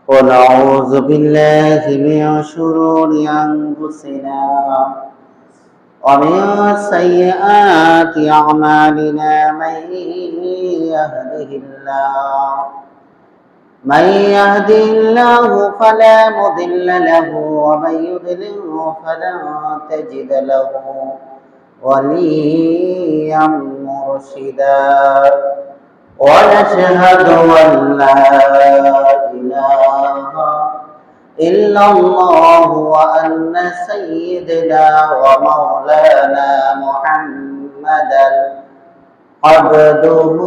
ونعوذ بالله من شرور أنفسنا ومن سيئات أعمالنا من يهده الله فلا مضل له ومن يضلل فلا تجد له وليا مرشدا ونشهد أن لا إله إلا الله وأن سيدنا ومولانا محمدا عبده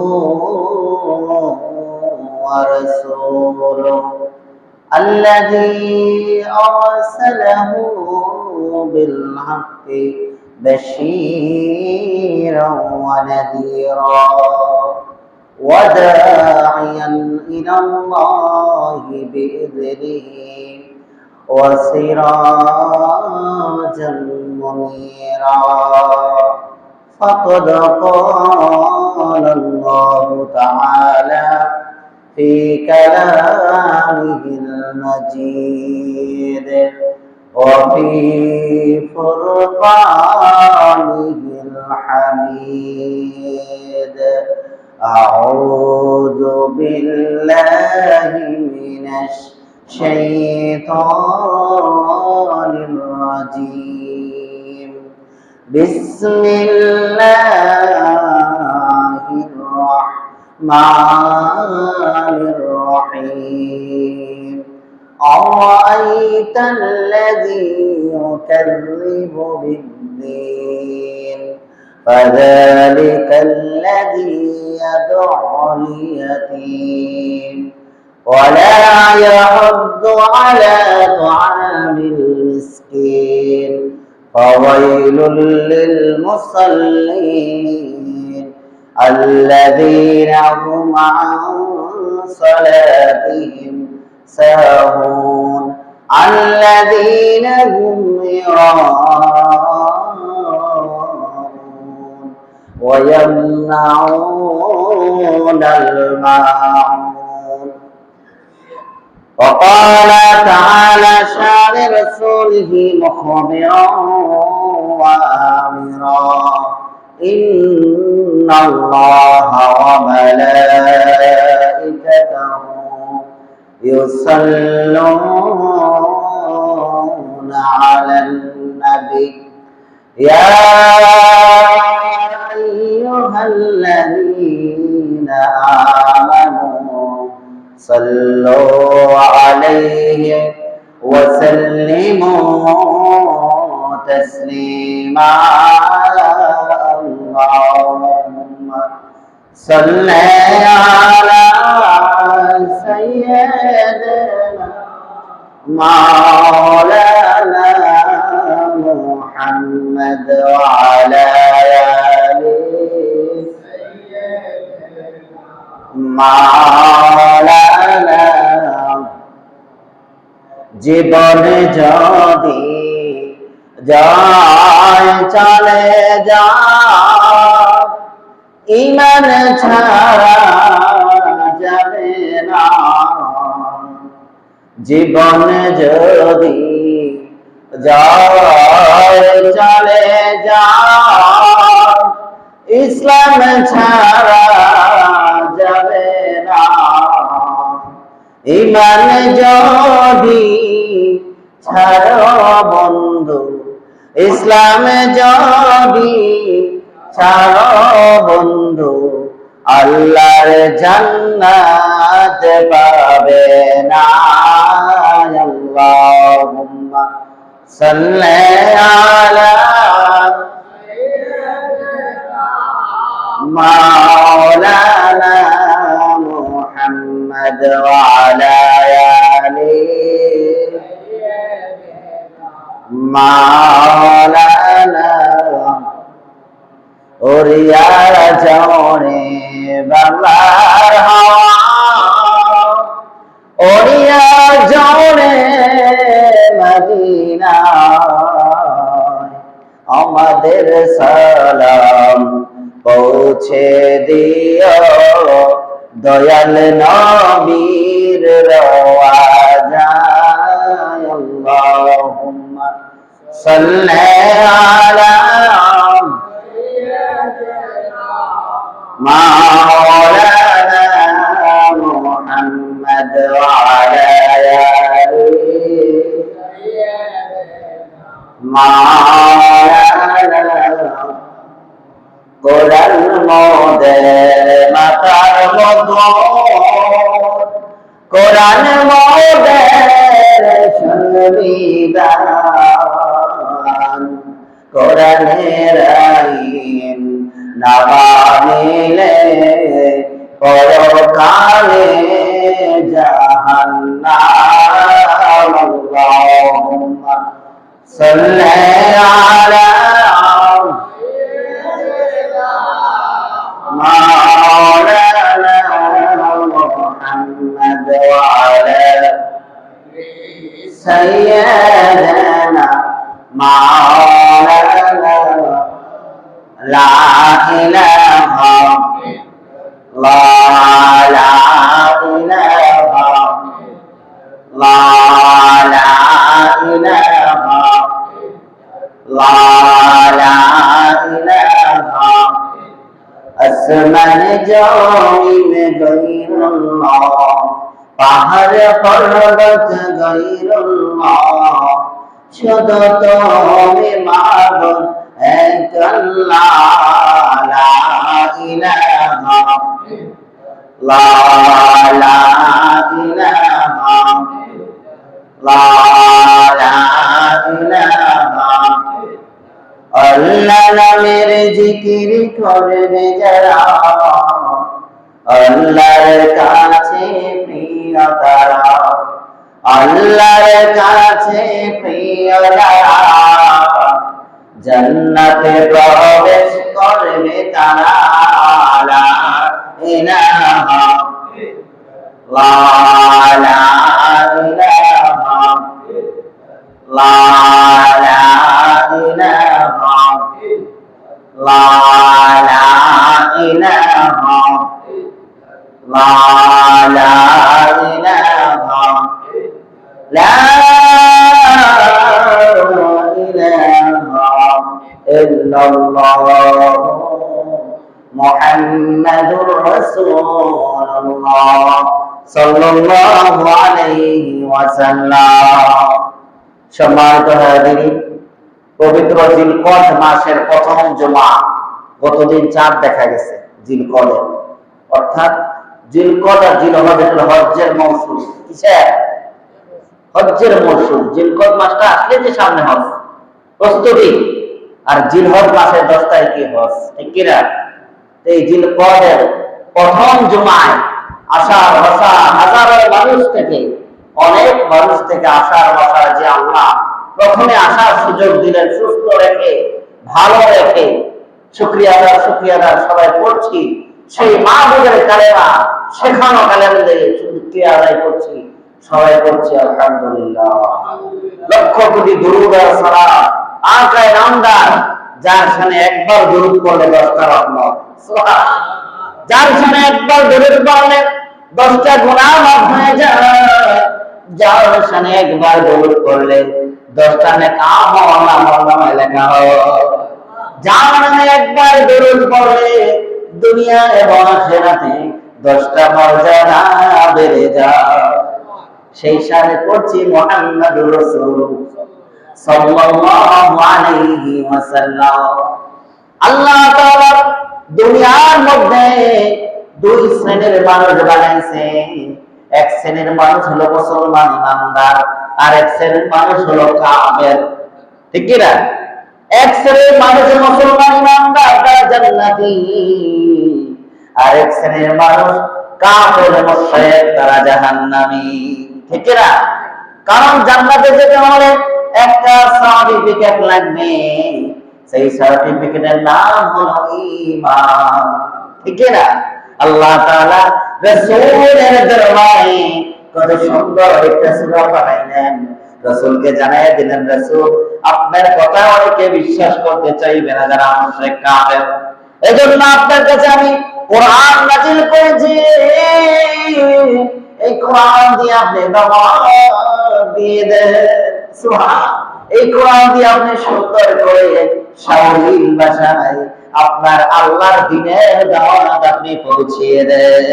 ورسوله الذي أرسله بالحق بشيرا ونذيرا وداعيا إلى الله بإذنه وسراجا منيرا فقد قال الله تعالى في كلامه المجيد وفي فرقانه الحميد أعوذ بالله من الشيطان الرجيم بسم الله الرحمن الرحيم أرأيت الذي يكذب بالدين فذلك الذي يدعو اليتيم ولا يحض على طعام المسكين فويل للمصلين الذين هم عن صلاتهم ساهون الذين هم يراءون ويمنعون الماعون وقال تعالى شان رسوله مخبرا وآمرا إن الله وملائكته يصلون على النبي يا أيها الذين آمنوا صلوا عليه وسلموا تسليما اللهم صل على سيدنا مولانا محمد وعلى آله مولانا জীবনে যদি যায় চলে যায় ঈমান ছাড়া যাবে না জীবনে যদি যায় চলে যায় ইসলাম ছাড়া যাবে না ঈমান যদি ছাড়ো বন্ধু ইসলাম যদি ছাড়ো বন্ধু আল্লাহর জান্নাত পাবে না আল্লাহুম্মা সাল্লি আলা মাওলানা মুহাম্মদ ওয়া আলা আলিহি মাওলানা ওরিয়া জোরে বাংলার হাওয়া ওরিয়া জোরে মদিনা আমাদের সালাম পৌঁছে দিও দয়াল নবী رواجاي اللهم صل على مولانا محمد وعلى آله مولانا কোরআন মোদের মাতার মতো কোরআন মোদের সংবিধান কোরআনের আইন না মানিলে পরকালে জাহান্নাম আল্লাহুম্মা সাল্লি আলা مولانا محمد وعلى سيدنا مولانا لا إله لا إله لا إله لا إله আসমান জমিন গায়রুল্লাহ পাহাড় পর্বত গায়রুল্লাহ শুধু তুমি মাবুদ এক আল্লাহ লা ইলাহা লা ইলাহা লা ইলাহা আল্লাহ নামের জিকির করবে যারা আল্লাহর কাছে প্রিয় তারা আল্লাহর কাছে প্রিয় যারা জান্নাতে প্রবেশ করবে তারা লা ইলাহা লা ইলাহা লা ইলাহা লা ইলাহা লা ইলাহা লা ইলাহা ইল্লাল্লাহ মুহাম্মাদুর রাসূলুল্লাহ সাল্লাল্লাহু আলাইহি ওয়াসাল্লাম। সম্মানিত হাজিরিন, পবিত্র জিলকদ মাসের প্রথম জুমা গতদিন চাঁদ দেখা গেছে জিলকদে, অর্থাৎ জিলকদ আর জিলহজ হজ্জের মৌসুম। কিসের? হজ্জের মৌসুম। জিলকদ মাসটা আসলে যে সামনে হজ প্রস্তুতি, আর জিলহজ মাসের 10 তারিখে হজ, ঠিক কিনা? এই জিলকদের প্রথম জুমায় আশার ভাষা হাজারো মানুষ থেকে, অনেক মানুষ থেকে আশার ভাষা যে আল্লাহ প্রথমে আসার সুযোগ দিলেন, সুস্থ রেখে ভালো রেখে শুকরিয়াদার সবাই পড়ছি। সেই মাহবুবের কালেমা শেখানো কালেমা শুকরিয়া আদায় করছি, সবাই করছি আলহামদুলিল্লাহ। লক্ষ কোটি দুরূদ আর সালাত আকায়ে নামদার, যার সামনে একবার দুরূদ পড়লে 10টা রহমত, সুবহানাল্লাহ। যার সামনে একবার দুরূদ পড়লে 10টা গুনাহ মাফ হয়ে যায়, যার সামনে একবার দুরূদ পড়লে 10টা নেক আমল আমলনামায় লেখা হয়। যার নামে একবার দরুদ পড়লে দুনিয়া এবং আখিরাতে 10টা মর্যাদা বেড়ে যায়। সেই সাথে পড়ছি মুহাম্মাদুর রাসূলুল্লাহ সাল্লাল্লাহু আলাইহি ওয়াসাল্লাম। আল্লাহ তাআলা দুনিয়ার মধ্যে 2 শ্রেণীর মানুষ বানাইছে। এক শ্রেণীর মানুষ হলো মুসলমান ইমানদার, আর এক শ্রেণীর মানুষ হলো কাফের, ঠিক কি না? এক শ্রেণীর মানুষ মুসলমান ইমানদার, তারা জান্নাতি, আর এক শ্রেণীর মানুষ কাফের মুশরিক, তারা জাহান্নামী, ঠিক কি না? কারণ জান্নাতে যেতে হলে একটা সার্টিফিকেট লাগবে, সেই সার্টিফিকেটের নাম হলো ঈমান, ঠিক কি না? আল্লাহ তাআলা রাসূলের দরবারে কত সুন্দর একটা সূরা পাঠাইলেন, রাসূলকে জানায় দিলেন, রাসূল আপনার কথা অনেকে বিশ্বাস করতে চাইবে না, যারা মুশরিক কাফের। এজন্য আপনার কাছে আমি কোরআন নাযিল করেছি, এই কোরআন দিয়ে আপনি দাওয়াত দিয়ে দেন। সুবহান, এই কোরআন দিয়ে আপনি সুন্দর করে শালীন ভাষায় আপনার আল্লাহর দ্বীনের দাওয়াত আপনি পৌঁছিয়ে দেন।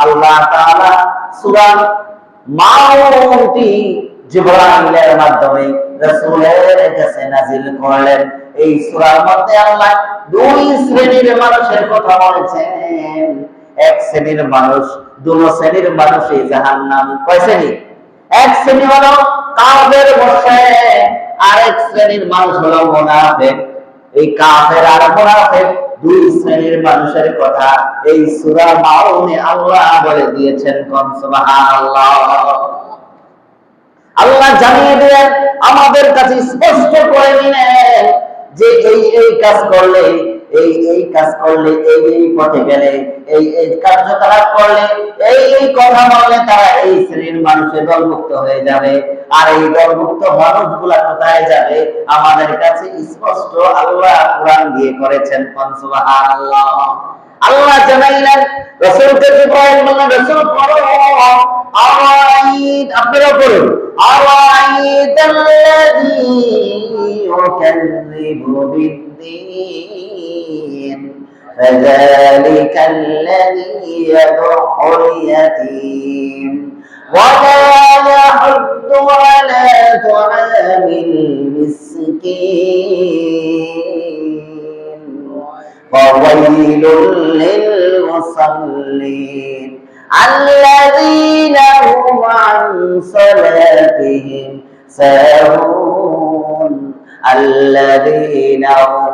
আল্লাহ তাআলা সূরা মাউনটি জিবরাইলের মাধ্যমে রাসূলের কাছে নাযিল করলেন। এই সূরার মধ্যে আল্লাহ দুই শ্রেণীর মানুষের কথা বলেছেন। এক শ্রেণীর মানুষ, দুই শ্রেণীর মানুষ এই জাহান্নামী। কয় শ্রেণী? এক শ্রেণী হলো কাফের মুশরিক, আরেক শ্রেণীর মানুষ হলো মুনাফিক। এই কাফের আর মুনাফিক দুই শ্রেণীর মানুষের কথা এই সূরা মাউনে আল্লাহ বলে দিয়েছেন। কোন সুবহানাল্লাহ। আল্লাহ জানিয়ে দিলেন, আমাদের কাছে স্পষ্ট করে দিলেন যে এই কাজ করলে, এই কাজ করলে, এই পথে গেলে, এই কার্যকলাপ করলে, এই কথা বললে তারা এই শ্রেণীর মানুষের দলমুক্ত হয়ে যাবে। আর এই দলমুক্ত মানুষগুলা কোথায় যাবে? আমাদের কাছে স্পষ্ট আল্লাহ কোরআন দিয়ে করেছেন। সুবহানাল্লাহ। আল্লাহ জানাইলেন রাসূলকে, জিবরাইল বললেন রাসূল পড়ো, আরাইত, আপনারা পড়ুন, আরাইতাল্লাযী ইউকাযযিবু বিদ্দীন ফাযালিকাল্লাযী ইয়াদউল ইয়াতীম ওয়া লা ইয়াহুদ্দু আলা তুআমিল মিসকিন فويل للمصلين الذين هم عن صلاتهم ساهون الذين هم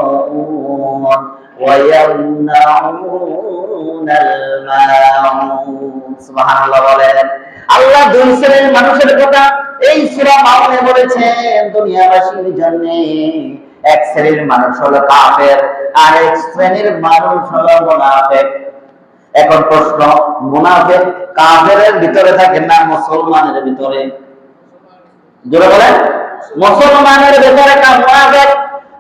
يراءون ويمنعون الماعون سبحان الله বলেন। আল্লাহ দুই শ্রেণীর মানুষের কথা এই সূরা মাউনে বলেছেন দুনিয়াবাসীর জন্য। এক শ্রেণীর মানুষ হলো কাফের, আর এক শ্রেণীর মানুষ হলো মুনাফিক। এখন প্রশ্ন, মুনাফিক কাফেরের ভিতরে থাকে না মুসলমানের ভিতরে? জোরে বলেন। মুসলমানের ভিতরে মুনাফিক,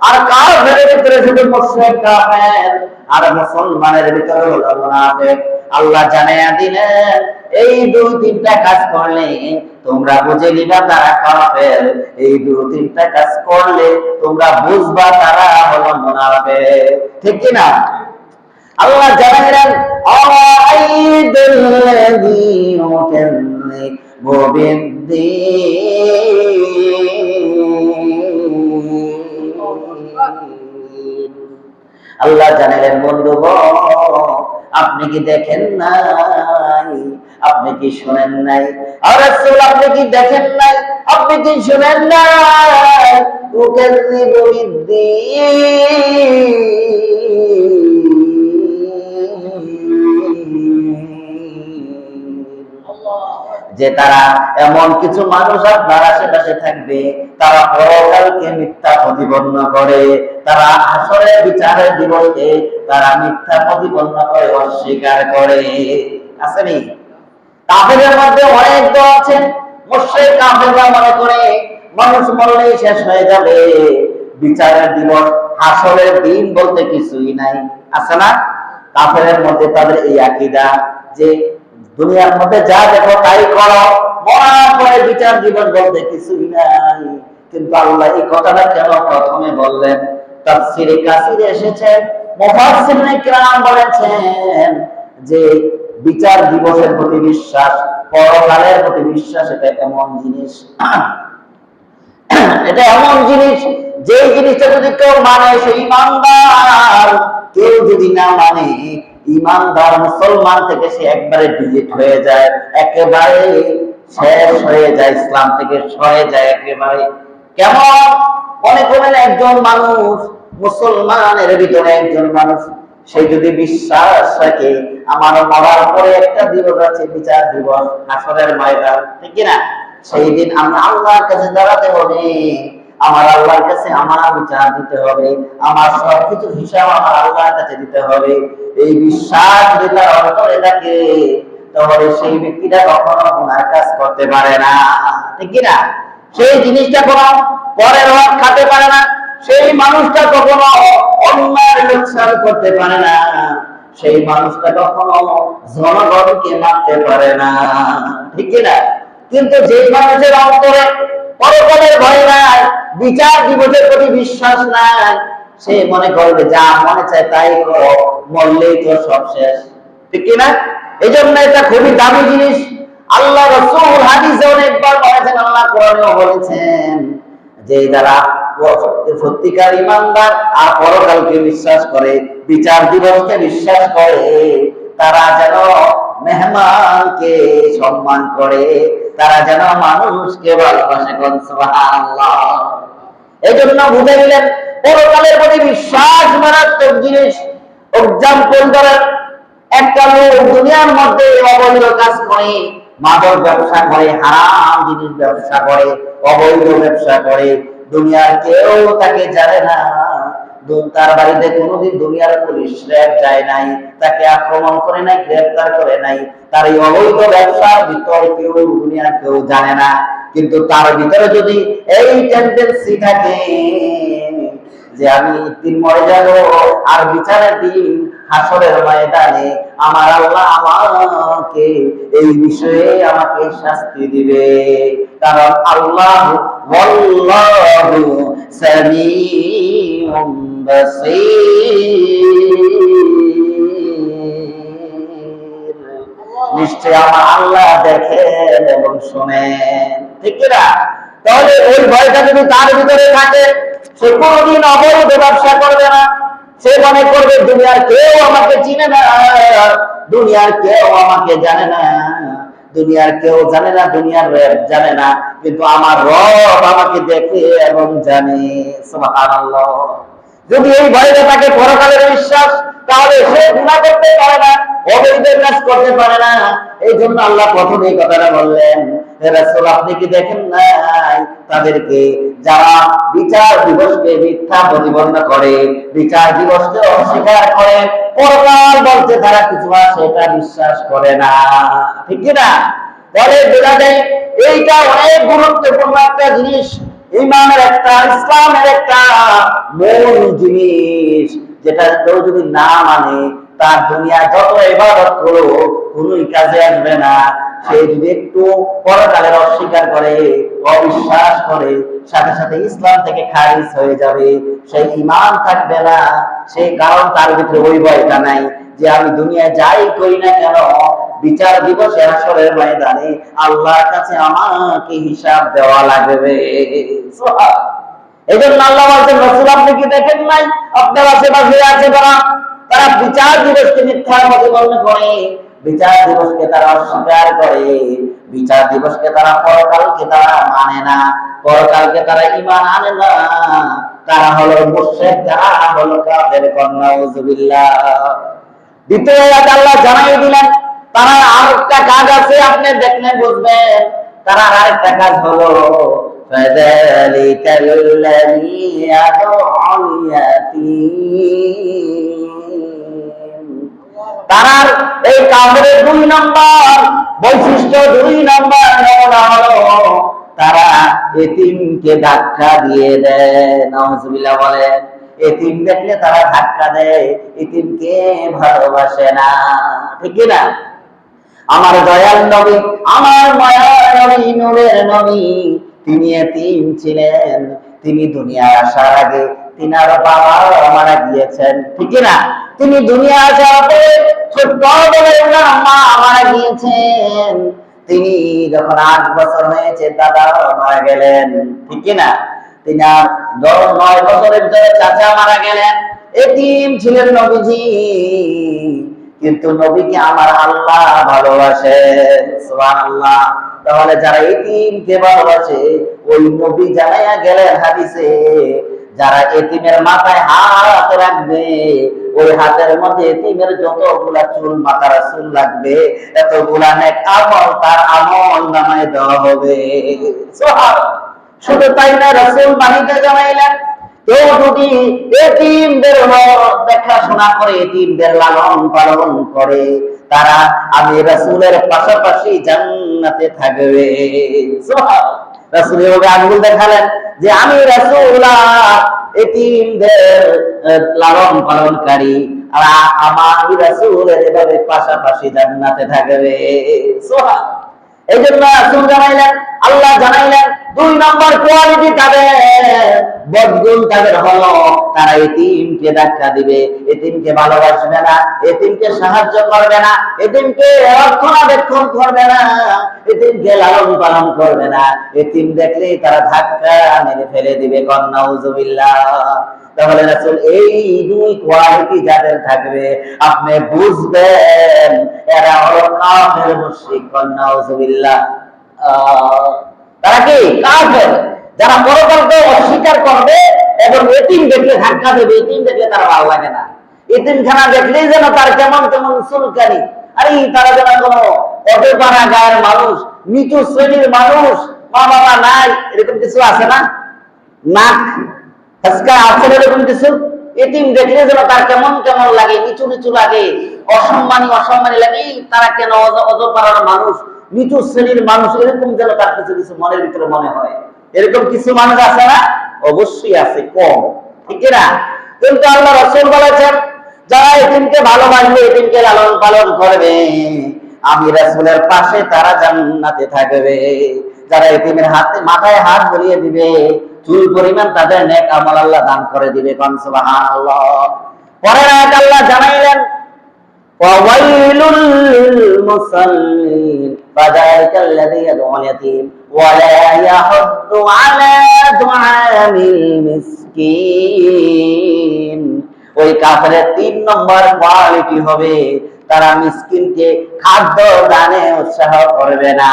আর কাফেরের ভিতরে শুধু মুশরিক কাফের, আর মুসলমানের ভিতরে হলো মুনাফিক। আল্লাহ জানায়া দিলেন এই দুই তিনটা কাজ করলে তোমরা বুঝে নিবা তারা কাফের, এই দুই তিনটা কাজ করলে তোমরা বুঝবা তারা হলো মুনাফিক। ঠিক কি না? আল্লাহ জানালেন আরাইতাল্লাযী ইউকাযযিবু বিদ্দীন। আল্লাহ জানালেন বন্ধুগণ, আপনি কি দেখেন নাই? আপনি কি শুনেন নাই? আর রাসূল আপনি কি দেখেন নাই? আপনি কি শুনেন নাই? ইউকাযযিবু বিদ্দীন, যে তারা এমন কিছু মানুষ আপনার আশেপাশে থাকবে, তারা পরকালকে মিথ্যা প্রতিপন্ন করে, তারা হাসরের বিচারের দিবসকে তারা মিথ্যা প্রতিপন্ন করে, অস্বীকার করে। আসেনি? কাফেরের মধ্যে অনেক দল আছে। মুশরিক কাফেররা মনে করে মানুষ মরলেই শেষ হয়ে যাবে, বিচারের দিবস হাসরের দিন বলতে কিছুই নাই। আছে না? কাফেরের মধ্যে তাদের এই আকীদা যে দুনিয়ার মধ্যে যা দেখো তাই করো, মরার পরে বিচার জীবন বলতে কিছুই নাই। কিন্তু আল্লাহ এই কথাটা কেন প্রথমে বললেন? তাফসীরে কাসিরে এসেছে, মুফাসসিরিনে কিরাম বলেছেন যে বিচার দিবসের প্রতি বিশ্বাস, পরকালের প্রতি বিশ্বাস, এটা এমন জিনিস, এটা এমন জিনিস যে জিনিসটা যদি কেউ মানে সে ঈমানদার, কেউ যদি না মানে ঈমানদার মুসলমান থেকে সে একবারে ডিলিট হয়ে যায়, একেবারে শেষ হয়ে যায়, ইসলাম থেকে সরে যায় একেবারে। কেমন? মনে করেন একজন মানুষ, মুসলমানের ভিতরে একজন মানুষ, সে যদি বিশ্বাস রাখে আমার মরার পরে একটা দিবস আছে, বিচার দিবস, হাসরের ময়দান, ঠিক না? সেই দিন আমি আল্লাহর কাছে দাঁড়াতে হবে, আমার আল্লাহর কাছে আমার বিচার দিতে হবে, আমার সবকিছু হিসাব আমার আল্লাহর কাছে দিতে হবে। এই বিশ্বাস যদি তার অন্তরে থাকে, তাহলে সেই ব্যক্তিটা কখনো গুনাহ কাজ করতে পারে না, ঠিক না? সেই জিনিসটা কোনো পরের হক খেতে পারে না, সেই মানুষটা কখনো অন্যায়ের লোকসান করতে পারে না। সেই মানুষটা কখনো জনগণকে মারতে পারে না, ঠিক কিনা? কিন্তু যে মানুষের অন্তরে পরকালের ভয় নাই, বিচার দিবসের প্রতি বিশ্বাস নাই, সে মনে করবে যা মনে চায় তাই করো, মরলেই তো সব শেষ, ঠিক কিনা? এই জন্য এটা খুবই দামি জিনিস। আল্লাহ রাসূল হাদিসে অনেকবার বলেছেন, আল্লাহ কোরআনেও বলেছেন যে যারা সত্যিকার ইমানদার আর পরকালকে বিশ্বাস করে, বিচার দিবসকে বিশ্বাস করে, তারা যেন মেহমানকে সম্মান করে, তারা যেন মানুষকে ভালোবাসে। সুবহানাল্লাহ। এই জন্য বুঝে নিলেন পরকালের প্রতি বিশ্বাস মারাত্মক জিনিস। এক্সাম্পল ধরেন, একটা লোক দুনিয়ার মধ্যে অবৈধ কাজ করে, মাদক ব্যবসা করে, হারাম জিনিস ব্যবসা করে, অবৈধ ব্যবসা করে, দুনিয়ার কেউ তাকে জানে না, তার বাড়িতে কোনোদিন দুনিয়ার পুলিশ র্যাব যায় নাই, তাকে আক্রমণ করে নাই, গ্রেফতার করে নাই, তার এই অবৈধ ব্যবসার ভিতর কেউ দুনিয়ার কেউ জানে না। কিন্তু তার ভিতরে যদি এই টেন্ডেন্সি থাকে যে আমি একদিন মরে যাব, আর বিচারের দিন হাসরের ময়দানে আমার আল্লাহ আমাকে এই বিষয়ে আমাকে শাস্তি দিবে, কারণ আল্লাহ ওয়াল্লাহু সামিউম বাসীর, নিশ্চয় আমার আল্লাহ দেখেন এবং শোনেন, ঠিক কিনা? তাহলে ওই ভয়টা যদি তার ভিতরে থাকে, সে কোনদিন অবৈধ ব্যবসা করবে না। সে মনে করবে দুনিয়ার কেউ আমাকে চিনে না, দুনিয়ার কেউ আমাকে জানে না, দুনিয়ার কেউ জানে না, দুনিয়ার রব জানে না, কিন্তু আমার রব আমাকে দেখে এবং জানে। সুবহানাল্লাহ। যদি এই ভয়টা থাকে পরকালের বিশ্বাস, তাহলে সে গুনাহ করতে পারে না, অবৈধ কাজ করতে পারে না। এই জন্য আল্লাহ প্রথমে এই কথাটা বললেন, হে রাসূল আপনি কি দেখেন নাই তাদেরকে যারা বিচার দিবসকে মিথ্যা প্রতিপন্ন করে, বিচার দিবসকে অস্বীকার করে, পরকাল বলতে তারা কিছু সেটা বিশ্বাস করে না, ঠিক কি না? তাহলে বোঝা যায় এইটা অনেক গুরুত্বপূর্ণ একটা জিনিস, ঈমানের একটা, ইসলামের একটা মূল জিনিস, যেটা কেউ যদি না মানে তার দুনিয়া যত ইবাদত করো কোনোই কাজে আসবে না। সে যদি একটু পরকালের অস্বীকার করে, অবিশ্বাস করে, সাথে সাথে ইসলাম থেকে খারিজ হয়ে যাবে, সেই ঈমান থাকবে না। সেই কারণ তার ভিতরে ওই ভয়টা নাই যে আমি দুনিয়ায় যাই করি না কেন, বিচার দিবসে হাসরের ময়দানে আল্লাহর কাছে আমাকে হিসাব দেওয়া লাগবে। এই জন্য আল্লাহ বলছেন, রাসূল আপনি কি দেখেন নাই আপনার আশেপাশে আছে তারা বিচার দিবসকে মিথ্যা প্রতিপন্ন করে, বিচার দিবসকে তারা অস্বীকার করে, বিচার দিবসকে তারা, পরকালকে তারা মানে না, পরকালকে তারা ঈমান আনে না, তারা হলো মুশরিক, তারা হলো কাফের। নাউযুবিল্লাহ। দ্বিতীয় আয়াত আল্লাহ জানাই দিলেন তারা আরেকটা কাজ আছে, আপনি দেখলে বুঝবেন। তারা আরেকটা কাজ হলো ফাযালিকাল লাযী ইয়াদউল ইয়াতীম। তার এই কাফেরের 2 নম্বর বৈশিষ্ট্য, 2 নম্বর নমুনা হলো তারা এতিমকে ধাক্কা দিয়ে দেয়। নাউযুবিল্লাহ বলেন। এতিম দেখলে তারা ধাক্কা দেয়, এতিমকে ভালোবাসে না, ঠিক না? আমার দয়াল নবী, আমার মায়ার নবী, নূরের নবী, তিনি এতিম ছিলেন। তিনি দুনিয়ায় আসার আগে তিনার বাবা মারা গিয়েছেন, ঠিক না? তিনি দুনিয়া আসার পরে ছোট্টবেলায় ওনার মা মারা গিয়েছেন। তিনি যখন 8 বছর হয়েছে দাদা মারা গেলেন, ঠিক না? তিনি 9 বছরের ভিতরে চাচা মারা গেলেন। এতিম ছিলেন নবীজি, কিন্তু নবীকে আমার আল্লাহ ভালোবাসেন। সুবহানাল্লাহ। তাহলে যারা এতিমকে ভালোবাসে, ওই নবী জানাইয়া গেলেন হাদিসে, যারা এতিমের মাথায় হাত রাখবে, ওই হাতের মধ্যে এতিমের যতগুলা চুল, মাথার চুল লাগবে, এতগুলা নেক আমল তার আমল নামায় দেওয়া হবে। সুবহানাল্লাহ। শুধু তাই না, রাসূল বাণীতে জানাইলেন, কেউ যদি এতিমদের দেখাশোনা করে, এতিমদের লালন পালন করে, তারা আমি রাসূলের পাশাপাশি জান্নাতে থাকবে। সুবহানাল্লাহ। রাসূল এভাবে আঙ্গুল দেখালেন যে আমি রাসূল এতিমদের লালন পালনকারী, আর আমি রাসূলের এভাবে পাশাপাশি জান্নাতে থাকবে। সুবহান। এই জন্য রাসূল জানাইলেন, আল্লাহ জানাইলেন, 2 নম্বর কোয়ালিটি তাদের, বদগুণ তাদের হলো তারা এতিমকে ধাক্কা দিবে, এতিমকে ভালোবাসবে না, এতিমকে সাহায্য করবে না, এতিমকে রক্ষণাবেক্ষণ করবে না, এতিমকে লালন পালন করবে না, এতিম দেখলেই তারা ধাক্কা মেরে ফেলে দিবে। নাউযুবিল্লাহ। তাহলে রাসূল এই 2 কোয়ালিটি যাদের থাকবে আপনি বুঝবেন এরা হলো কাফের মুশরিক। নাউযুবিল্লাহ। তারা কি কাফের? যারা পরকালকে অস্বীকার করবে এবং এতিম দেখলে ধাক্কা দেবে, এতিম দেখলে তার ভালো লাগে না, এতিমখানা দেখলেই যেন তার কেমন কেমন চুলকানি। আরে তারা যেন কোনো অটোপাড়া গায়ের মানুষ, নিচু শ্রেণীর মানুষ, মা বাবা নাই, এরকম কিছু আছে না? নাক হাসকা আছে এরকম কিছু? এতিম দেখলে যেন তার কেমন কেমন লাগে, নিচু নিচু লাগে, অসম্মানী অসম্মানী লাগে। তারা কেন অটোপাড়ার মানুষ, নিচু শ্রেণীর মানুষ, এরকম যেন তার কিছু কিছু মনের ভিতরে মনে হয়। এরকম কিছু মানুষ আছে না? অবশ্যই আছে, কম, ঠিক না? কিন্তু আল্লাহ রাসূল বলেছেন যারা এতিমকে ভালোবাসবে, এতিমকে লালন পালন করবে, আমি রাসূলের পাশে তারা জান্নাতে থাকবে। যারা এতিমের হাতে মাথায় হাত বুলিয়ে দিবে, চুল পরিমাণ তাদের নেক আমল আল্লাহ দান করে দিবে। কোন সুবহানাল্লাহ। পরের আয়াত আল্লাহ জানাইলেন وَوَيْلٌ لِّلْمُصَلِّينَ فَذَلِكَ الَّذِي يَدْعُو الْيَتِيمَ وَلَا يَحُضُّ عَلَى طَعَامِ الْمِسْكِينِ। ওই কাফেরের 3 নম্বর কোয়ালিটি হবে তারা মিসকিনকে খাদ্য দানে উৎসাহ করবে না।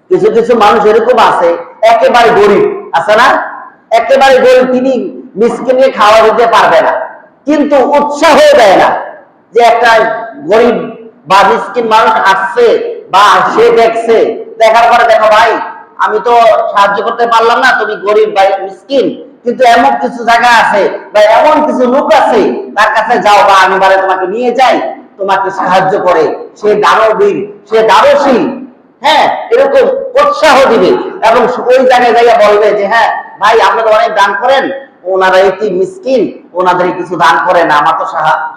কিছু কিছু মানুষ এরকম আছে একেবারে গরিব, আছে না? একেবারে গরিব, তিনি মিসকিনকে খাওয়া দিতে পারবে না, কিন্তু উৎসাহ দেয় না যে একটা গরিব বা মিসকিন মানুষ আসছে বা সে দেখছে, দেখার পরে দেখো ভাই আমি তো সাহায্য করতে পারলাম না, তুমি গরিব বা মিসকিন, কিন্তু এমন কিছু জায়গা আছে বা এমন কিছু লোক আছে তার কাছে যাও বা আমি বারে তোমাকে নিয়ে যাই, তোমাকে সাহায্য করে, সে দানবীর, সে দানশীল, হ্যাঁ, এরকম উৎসাহ দিবে। এবং ওই জায়গায় জায়গায় বলবে যে হ্যাঁ ভাই আপনারা অনেক দান করেন, ওনারা একটি মিসকিন, ওনাদের কিছু দান করেন, আমার তো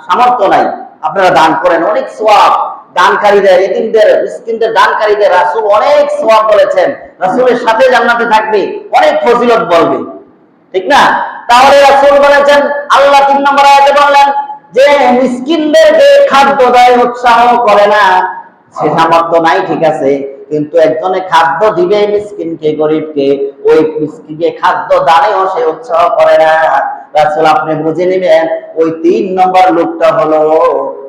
সামর্থ্য নাই, আপনারা দান করেন। অনেক সওয়াব দানকারীদের, এতিমদের, মিসকিনদের দানকারীদের রাসূল অনেক সওয়াব বলেছেন, রাসূলের সাথে জান্নাতে থাকবে, অনেক ফজিলত বলবে, ঠিক না? তাহলে রাসূল বলেছেন, আল্লাহ 3 নম্বর আয়াতে বললেন যে মিসকিনদেরকে খাদ্য দেয়, উৎসাহ করে না, সে সামর্থ্য নাই, ঠিক আছে, কিন্তু একজনে খাদ্য দিবে মিসকিনকে, গরিবকে, ওই মিসকিনকে খাদ্য দানেও সে উৎসাহ করে না। রাসূল আপনি বুঝে নেবেন ওই 3 নম্বর লোকটা হলো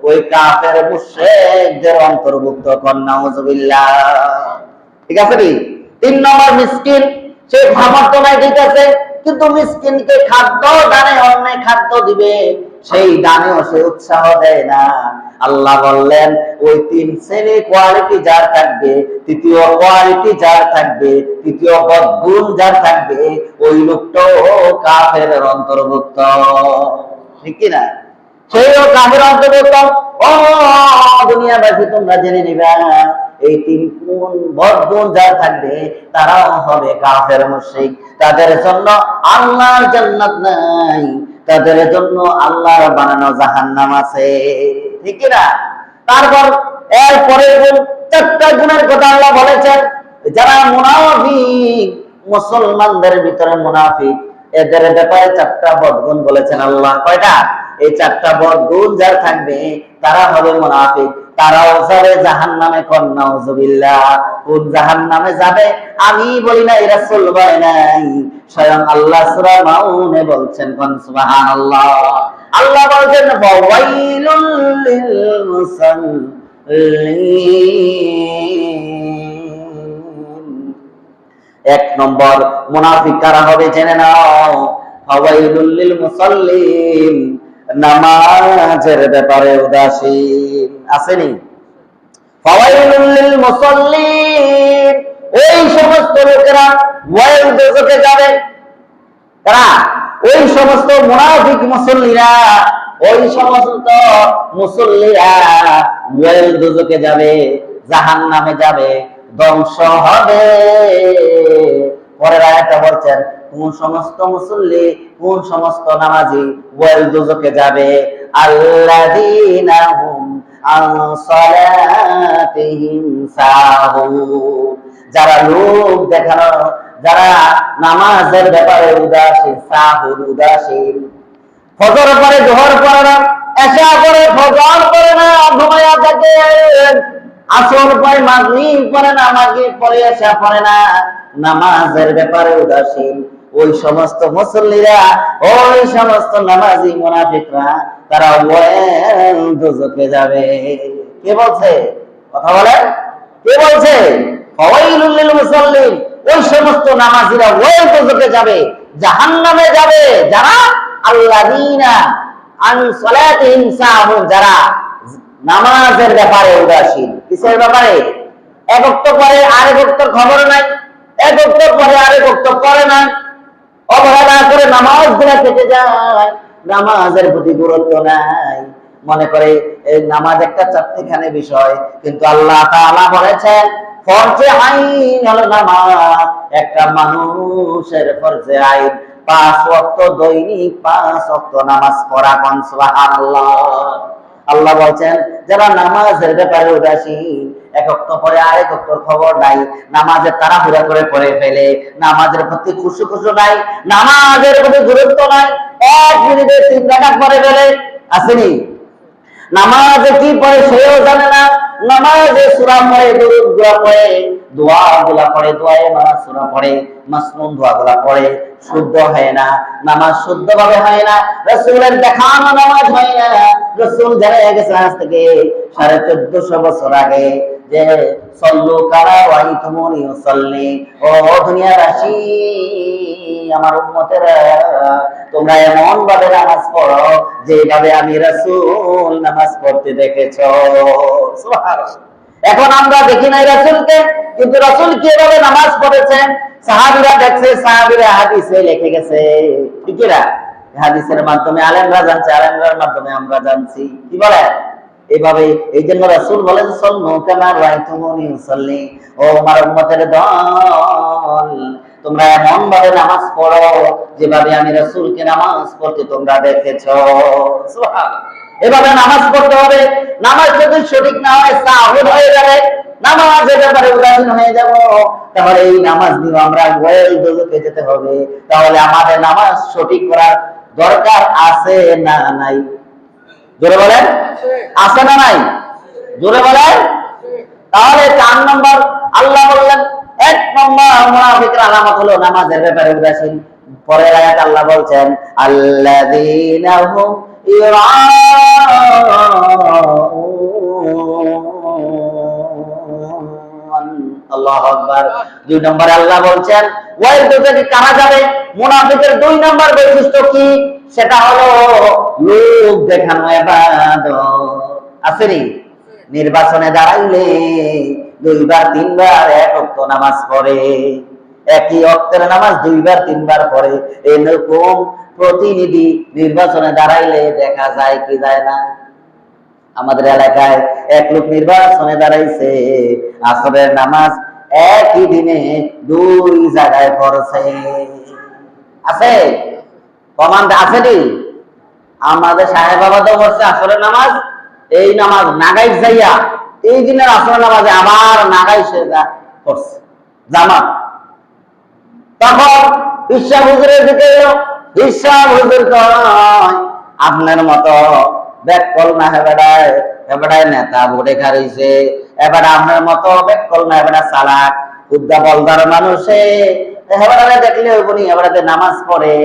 ওই কাফের মুশরিকদের অন্তর্ভুক্ত। নাউযুবিল্লাহ। ঠিক আছে কি? 3 নম্বর মিসকিন, সে সামর্থ্য নাই, ঠিক আছে, কিন্তু মিসকিনকে খাদ্য দানে, অন্য খাদ্য দিবে, সেই দানেও সে উৎসাহ দেয় না। আল্লাহ বললেন ওই 3 শ্রেণীর কোয়ালিটি যার থাকবে, তৃতীয় কোয়ালিটি যার থাকবে, তৃতীয় গুণ যার থাকবে, ওই লোকটাও কাফেরের অন্তর্ভুক্ত, ঠিক কি না? সেইও কাফের অন্তর্ভুক্ত। ও দুনিয়াবাসী তোমরা জেনে নিবা এই 3 গুণ যার থাকবে তারাও হবে কাফের মুশরিক। তাদের জন্য আল্লাহর জান্নাত নাই, তাদের জন্য আল্লাহর বানানো জাহান্নাম আছে, ঠিক না? তারপর এরপরে 4টা গুণের কথা আল্লাহ বলেছেন। যারা মুনাফিক, মুসলমানদের ভিতরে মুনাফিক, এদের ব্যাপারে 4টা বদগুণ বলেছেন আল্লাহ। কয়টা? এই 4টা বদগুণ যার থাকবে তারা হবে মুনাফিক, তারাও যাবে জাহান্নামে। নাউযুবিল্লাহ। কোন জাহান্নামে যাবে? আমি বলি না, রাসূল বলে নাই, স্বয়ং আল্লাহ সূরা মাউনে বলছেন। কোন সুবহানাল্লাহ। আল্লাহ বলেন ওয়াইলুল লিল মুসাল্লিন। 1 নম্বর মুনাফিক কারা হবে জেনে নাও। ওয়াইলুল লিল মুসাল্লিন, নামাজের ব্যাপারে উদাসীন। আসেনি? ফাওয়াইলুল লিল মুসাল্লিন, ওই সমস্ত লোকেরা ওয়াইল দোজখে যাবে। কারা? ওই সমস্ত মুনাফিক মুসল্লিরা, ওই সমস্ত মুসল্লিরা ওয়াইল দোজখে যাবে, জাহান্নামে যাবে, ধ্বংস হবে। পরের আয়াতে বলছেন কোন সমস্ত মুসল্লি, কোন সমস্ত নামাজি ওয়াইল দোজখে যাবে, আল্লাযীনা হুম আন সালাতিহিম সাহুন, যারা লোক দেখানো, যারা নামাজের ব্যাপারে উদাসীন, সাহুন উদাসীন। ফজর পরে জোহর পড়ে না, এশা পরে ফজর পড়ে না, ঘুমায়া থাকে। আসর পরে মাগরিব পড়ে না, মাগরিব পরে এশা পড়ে না, নামাজের ব্যাপারে উদাসীন। ওই সমস্ত মুসল্লিরা, ওই সমস্ত নামাজি মুনাফিকরা, তারা দোজখে যাবে। কে বলছে? কথা বলেন, কে বলছে? ফাওয়াইলুল লিল মুসাল্লিন, ওই সমস্ত নামাজিরা ওই দোজখে যাবে, জাহান্নামে যাবে। যারা আল্লাযীনা আন সালাতিহিম সাহুন, যারা নামাজের ব্যাপারে উদাসীন। কিসের ব্যাপারে? এক ওয়াক্ত পরে আরেক ওয়াক্তের খবর নাই, এক ওয়াক্ত পরে আরেক ওয়াক্ত পড়ে না, অবহেলা করে নামাজ গুলা কেটে যায়, নামাজের প্রতি গুরুত্ব নাই, মনে করে এই নামাজ একটা চারটিখানে বিষয়। কিন্তু আল্লাহ তাআলা বলেছেন ফরজে আইন হলো নামাজ, একটা মানুষের ফরজে আইন 5 ওয়াক্ত দৈনিক 5 ওয়াক্ত নামাজ পড়া। কোন সুবহানাল্লাহ। আল্লাহ বলছেন যারা নামাজের ব্যাপারে উদাসীন, এক ওয়াক্ত পরে আরেক ওয়াক্তর খবর নাই, নামাজের তাড়াহুড়া করে পড়ে ফেলে, নামাজের প্রতি খুশু নাই, নামাজের প্রতি গুরুত্ব নাই, 1 মিনিটে 3 রাকাত পড়ে ফেলে, আসেনি? নামাজে কি পড়ে সেও জানে না, নামাজে সূরা পড়ে, দুরূদ পড়ে, দোয়াগুলা পড়ে, দোয়ায়ে মাসুরা পড়ে, মাসনুন দোয়াগুলা পড়ে, শুদ্ধ হয় না, নামাজ শুদ্ধভাবে হয় না, রাসূলের দেখানো নামাজ হয় না। রাসূল জানা গেছে আজ থেকে 1450 বছর আগে যে সল্লু কারা ওয়াইতুমুনি উসাল্লি, ও দুনিয়াবাসী, আমার উম্মতেরা, তোমরা এমন ভাবে নামাজ পড়ো যেভাবে আমি রাসূল নামাজ পড়তে দেখেছো। সুবহানাল্লাহ। এখন আমরা দেখি নাই রাসূলকে, কিন্তু রাসূল কিভাবে নামাজ পড়েছেন সাহাবীরা দেখছে, সাহাবীরা হাদিসে লিখে গেছে, ঠিক না? হাদিসের মাধ্যমে আলেমরা জানছে, আলেমরার মাধ্যমে আমরা জানছি। কি বলে? এইভাবে এই জন্য রাসূল বলেন সাল্লু কামা রাআইতুমুনি উসাল্লি, ও আমার উম্মতের দল, তোমরা এমন ভাবে নামাজ পড়ো যেভাবে আমি রাসূলকে নামাজ পড়তে তোমরা দেখেছো। সুবহানাল্লাহ। এভাবে নামাজ পড়তে হবে। নামাজ যদি সঠিক না হয় সাহুর হয়ে যাবে, নামাজের ব্যাপারে উদাসীন হয়ে যাব, তাহলে এই নামাজ নিয়ে আমরা দোজখে যেতে হবে। তাহলে আমাদের নামাজ সঠিক করার দরকার আছে না নাই? জোরে বলেন, আছে না নাই? জোরে বলেন। তাহলে 4 নম্বর আল্লাহ বললেন, 1 নম্বর মুনাফিকের আলামত হলো নামাজের ব্যাপারে উদাসীন। পরের আয়াত আল্লাহ বলছেন আল্লাযীনা হুম ইউরাউন। আল্লাহু আকবার। 2 নম্বরে আল্লাহ বলছেন ওই দোজখে কারা যাবে? মুনাফিকের 2 নম্বর বৈশিষ্ট্য কি? সেটা হলো লোক দেখানো ইবাদত। আসেনি? নির্বাচনে দাঁড়াইলে 2 বার 3 বার এক ওয়াক্ত নামাজ পড়ে, একই ওয়াক্তের নামাজ 2 বার 3 বার পড়ে, এরকম প্রতিনিধি নির্বাচনে দাঁড়াইলে দেখা যায় কি যায় না? আমাদের এলাকায় এক লোক নির্বাচনে দাঁড়াইছে, আসরের নামাজ একই দিনে 2 জায়গায় পড়ছে। আছে? প্রমাণ আসেনি? আমাদের সাহেবাবাদও পড়ছে আসরের নামাজ, এই নামাজ নাগাই যাইয়া এই দিনের আসরের নামাজে আবার নাগাই সে পড়ছে জামাত। তখন ঈশা হুজুরের দিকে এলো, ঈশা হুজুর কয় আপনার মতো ব্যাককল না হেবেড়ায়, হেবেড়ায় নেতা ভোটে খারিছে, এবার আপনার মতো ব্যাককল না হেবেড়া চালাক উদ্যা বলদার মানুষে হেবেড়ারে দেখলে ওইবনি হেবেড়াতে নামাজ পড়ে,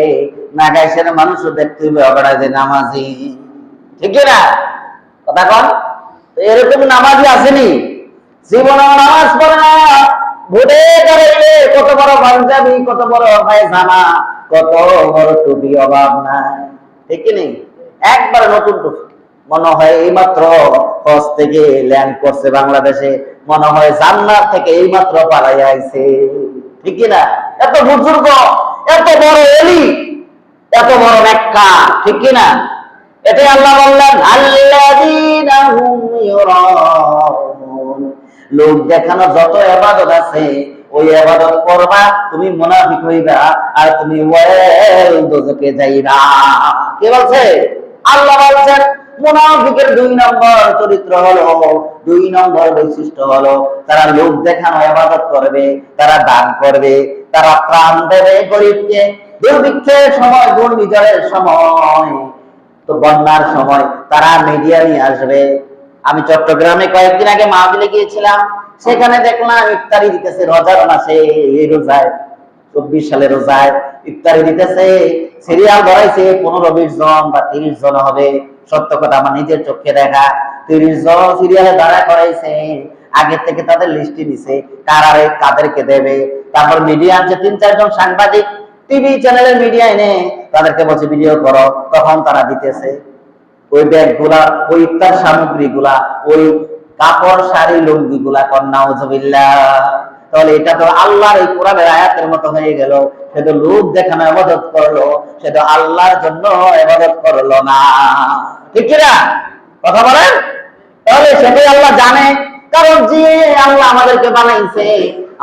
নাগাইশের মানুষও দেখতে হইবে হেবেড়াতে নামাজি। ঠিক না কথা কন? এরকম নামাজি আসেনি? জীবনে নামাজ পড়ে না, ভোটে দাঁড়াইলে কত বড় পাঞ্জাবি, কত বড় পায়জামা, কত বড় টুপি, অভাব নাই। ঠিক নেই? একবার নতুন টুপি, মনে হয় এইমাত্র হজ থেকে ল্যান্ড করছে বাংলাদেশে, মনে হয় জান্নাত থেকে এইমাত্র পালাইয়া আইছে। ঠিক না? এত বুজুর্গ, এত বড় এলি, এত বড় নেককা। ঠিক না? এটাই আল্লাহ বললেন আল্লাযীনা হুম ইউরাউন। লোক দেখানো যত ইবাদত আছে ওই ইবাদত করবা, তুমি মুনাফিক হইবা, আর তুমি দোজখে যাইবা। কে বলছে? আল্লাহ বলছেন মুনাফিকের 2 নম্বর চরিত্র হলো, 2 নম্বর বৈশিষ্ট্য হলো তারা লোক দেখানো ইবাদত করবে, তারা দান করবে, তারা প্রাণ দেবে গরিবকে। দুর্ভিক্ষের সময়, ঘূর্ণিঝড়ের সময়, তো বন্যার সময় তারা মিডিয়া নিয়ে আসবে। আমি চট্টগ্রামে কয়েকদিন আগে মাহফিলে গিয়েছিলাম, সেখানে দেখলাম ইফতারি দিতেছে রোজার মাসে, এই রোজায় 24 সালে রোজায় ইফতারি দিতেছে, সিরিয়াল ধরাইছে 15-20 জন বা 30 জন হবে, সত্য কথা আমার নিজের চোখে দেখা। 30 জন সিরিয়ালে দাঁড়া করাইছে, আগে থেকে তাদের লিস্টে দিছে কারারে কাদেরকে দেবে। তারপর মিডিয়া আনছে 3-4 জন সাংবাদিক, টিভি চ্যানেলের মিডিয়া এনে তাদেরকে বলছে ভিডিও করো, তখন তারা দিতেছে ওই ব্যাগগুলা, ওই ইফতার সামগ্রীগুলা, ওই কাপড় শাড়ি লুঙ্গি গুলা। নাউজুবিল্লাহ। তাহলে এটা তো আল্লাহর এই কোরআনের আয়াতের মতো হয়ে গেল, সে তো লোক দেখানো ইবাদত করলো, সে তো আল্লাহর জন্য ইবাদত করলো না। ঠিক কি না? কথা বলেন। তাহলে সেটাই আল্লাহ জানে, কারণ যে আল্লাহ আমাদেরকে বানাইছে,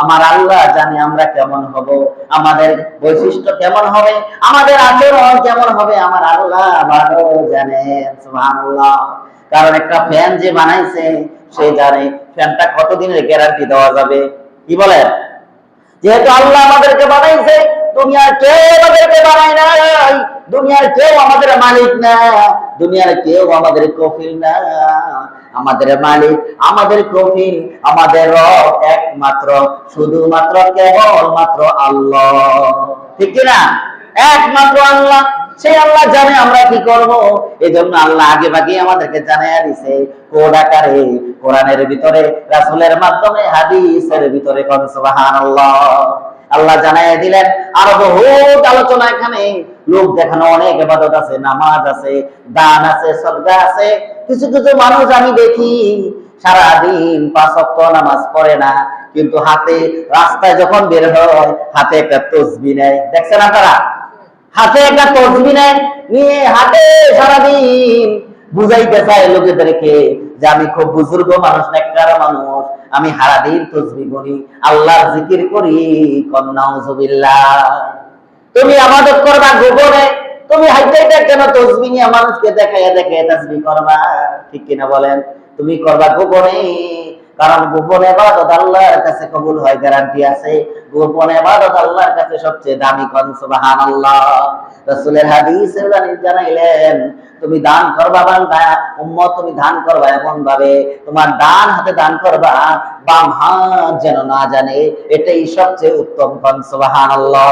আমার আল্লাহ জানে আমরা কেমন হব, আমাদের বৈশিষ্ট্য কেমন হবে, আমাদের আচরণ কেমন হবে, আমার আল্লাহ ভালো জানেন। সুবহানাল্লাহ। কারণ একটা ফ্যান যে বানাইছে সে জানে ফ্যানটা কতদিনের গ্যারান্টি দেওয়া যাবে। কি বলেন? যেহেতু আল্লাহ আমাদেরকে বানাইছে, দুনিয়ার কেউ আমাদেরকে বানায় নাই, দুনিয়ার কেউ আমাদের মালিক না, দুনিয়ার কেউ আমাদের কফিল না। আমাদের মালিক, আমাদের কফিল, আমাদের রব একমাত্র, শুধুমাত্র কেবলমাত্র আল্লাহ। ঠিক কিনা? একমাত্র আল্লাহ। সেই আল্লাহ জানে আমরা কি করব, এজন্য আল্লাহ আগে ভাগে আমাদেরকে জানাইয়া দিছে কোড আকারে, কোরআনের ভিতরে, রাসূলের মাধ্যমে, হাদিসের ভিতরে। কোন সুবহানাল্লাহ। আল্লাহ জানাইয়া দিলেন। আর বহুত আলোচনা এখানে, লোক দেখানো অনেক ইবাদত আছে, নামাজ আছে, দান আছে, সদকা আছে। কিছু কিছু মানুষ আমি দেখি সারাদিন 5 ওয়াক্ত নামাজ পড়ে না, কিন্তু হাতে, রাস্তায় যখন বের হয় হাতে একটা তসবিহ নেয়। দেখছেন আপনারা? হাতে একটা তসবিহ নেয়, নিয়ে হাতে সারাদিন বুঝাইতে চায় লোকেদেরকে যে আমি খুব বুজুর্গ মানুষ, নেককার মানুষ, আমি সারাদিন তসবিহ করি, আল্লাহর জিকির করি। নাউজুবিল্লাহ। তুমি ইবাদত করবা গোপনে, তুমি হাইতে কেন তসবিহ নিয়ে মানুষকে দেখাইয়া দেখাইয়া তাসবিহ করবা? ঠিক কিনা বলেন? তুমি করবা গোপনে, কারণ গোপন ইবাদত আল্লাহর কাছে কবুল হয়, গ্যারান্টি আছে। গোপন ইবাদত আল্লাহর কাছে সবচেয়ে দামি। কোন সুবহানাল্লাহ। রাসূলের হাদিসে জানাইলেন, তুমি দান করবা বান্দা, উম্মত, তুমি দান করবা এমন ভাবে, তোমার ডান হাতে দান করবা, বাম হাত যেন না জানে, এটাই সবচেয়ে উত্তম। কোন সুবহানাল্লাহ।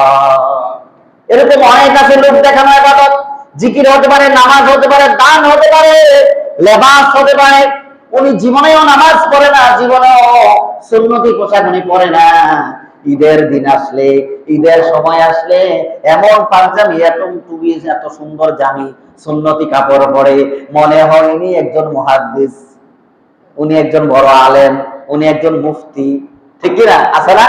এরকম অনেক আছে লোক দেখানো ইবাদত, জিকির হতে পারে, নামাজ হতে পারে, দান হতে পারে, লেবাস হতে পারে। উনি জীবনেও নামাজ পড়ে না, জীবনেও সুন্নতি পোশাক উনি পরে না। ঈদের দিন আসলে, ঈদের সময় আসলে এমন পাঞ্জাবি, এত টুপি, এত সুন্দর জামি, সুন্নতি কাপড় পরে, মনে হয় উনি একজন মুহাদ্দিস, উনি একজন বড় আলেম, উনি একজন মুফতি। ঠিক কিনা? আছে না?